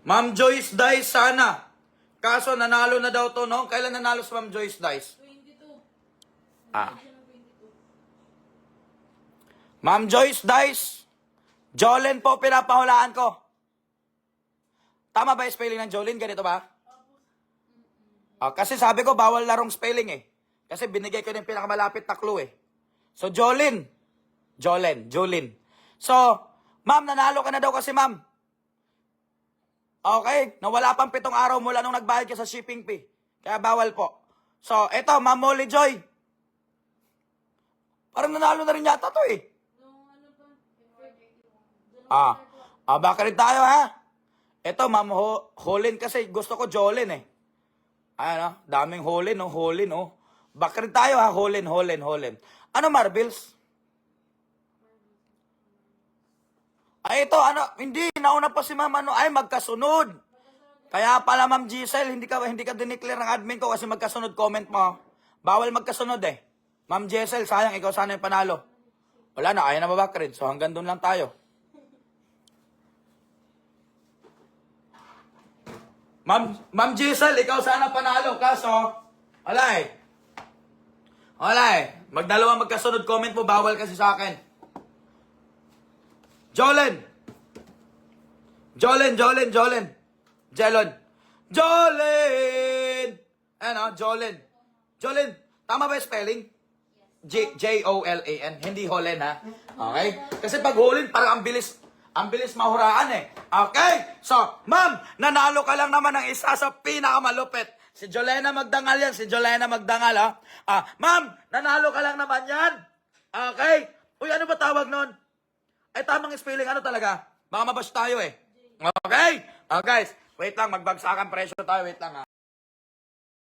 Ma'am Joyce Dice sana. Kaso nanalo na daw to, no? Kailan nanalo si Ma'am Joyce Dice? 22. Ma'am Joyce Dice, Jolene po pinapahulaan ko. Tama ba yung spelling ng Jolene? Ganito ba? Kasi sabi ko, bawal larong spelling eh. Kasi binigay ko yung pinakamalapit na clue eh. So, Jolene. So, ma'am, nanalo ka na daw kasi, ma'am. Okay? Nawala pang 7 araw mula nung nagbayad ka sa shipping fee. Kaya bawal po. So, eto, Ma'am Molly Joy. Parang nanalo na rin yata to eh. Baka rin tayo ha. Eto, Ma'am Holin kasi gusto ko Jolene eh. Ayan daming Holin oh. Baka rin tayo ha, Holin. Ano, Marbles? Ito, hindi, nauna pa si Ma'am, magkasunod. Kaya pala, Ma'am Giselle, hindi ka dineclare ng admin ko kasi magkasunod comment mo. Bawal magkasunod eh. Ma'am Giselle, sayang, ikaw sana yung panalo. Wala na, ayaw na babakrid. So, hanggang doon lang tayo. Ma'am Giselle, ikaw sana panalo. Kaso, wala eh. Magdalawa magkasunod comment mo, bawal kasi sa akin. Jolene! Jolene! Tama ba yung spelling? Jolan. Hindi Holen, ha? Okay? Kasi pag Holen, parang ang bilis mahuraan eh. Okay? So, ma'am, nanalo ka lang naman ng isa sa pinakamalupit. Si Jolena Magdangal yan. Ha? Ma'am, nanalo ka lang naman yan. Okay? Uy, ano ba tawag nun? Ay, tamang spelling, ano talaga? Baka mabash tayo eh. Okay? Guys, wait lang, magbagsakan presyo tayo. Wait lang ha.